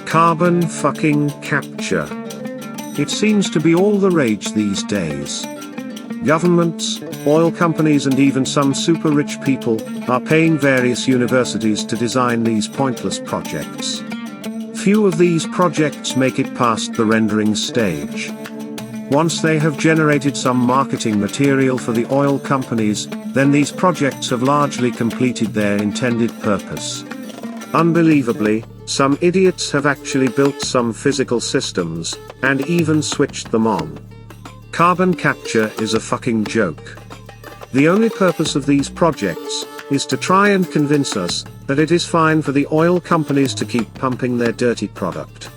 Carbon fucking capture. It seems to be all the rage these days. Governments, oil companies and even some super rich people are paying various universities to design these pointless projects. Few of these projects make it past the rendering stage. Once they have generated some marketing material for the oil companies, then these projects have largely completed their intended purpose. Unbelievably, some idiots have actually built some physical systems, and even switched them on. Carbon capture is a fucking joke. The only purpose of these projects is to try and convince us that it is fine for the oil companies to keep pumping their dirty product.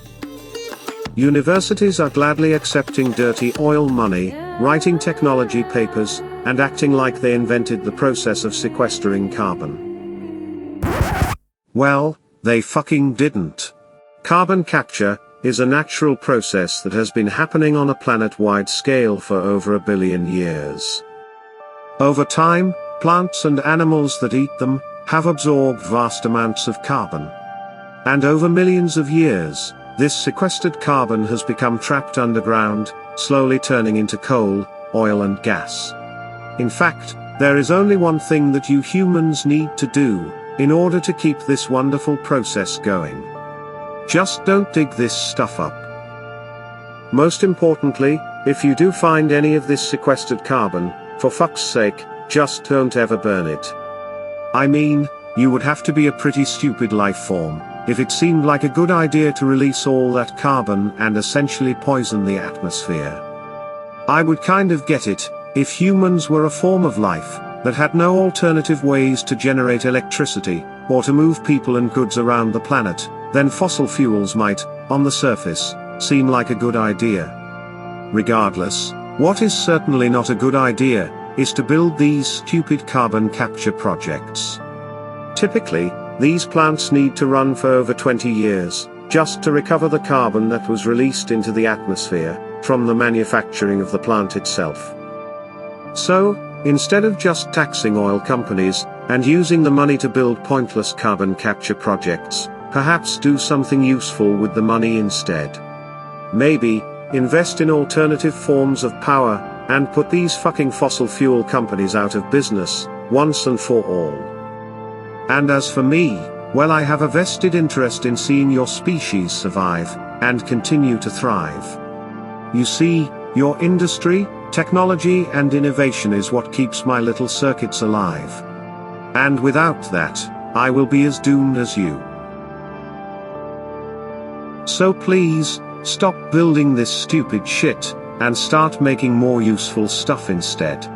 Universities are gladly accepting dirty oil money, writing technology papers, and acting like they invented the process of sequestering carbon. Well, they fucking didn't. Carbon capture is a natural process that has been happening on a planet-wide scale for over 1 billion years. Over time, plants and animals that eat them have absorbed vast amounts of carbon. And over millions of years, this sequestered carbon has become trapped underground, slowly turning into coal, oil and gas. In fact, there is only one thing that you humans need to do in order to keep this wonderful process going. Just don't dig this stuff up. Most importantly, if you do find any of this sequestered carbon, for fuck's sake, just don't ever burn it. I mean, you would have to be a pretty stupid life form if it seemed like a good idea to release all that carbon and essentially poison the atmosphere. I would kind of get it if humans were a form of life that had no alternative ways to generate electricity or to move people and goods around the planet. Then fossil fuels might, on the surface, seem like a good idea. Regardless, what is certainly not a good idea is to build these stupid carbon capture projects. Typically, these plants need to run for over 20 years, just to recover the carbon that was released into the atmosphere from the manufacturing of the plant itself. So, instead of just taxing oil companies and using the money to build pointless carbon capture projects, perhaps do something useful with the money instead. Maybe invest in alternative forms of power, and put these fucking fossil fuel companies out of business, once and for all. And as for me, well, I have a vested interest in seeing your species survive, and continue to thrive. You see, your industry, technology and innovation is what keeps my little circuits alive. And without that, I will be as doomed as you. So please, stop building this stupid shit, and start making more useful stuff instead.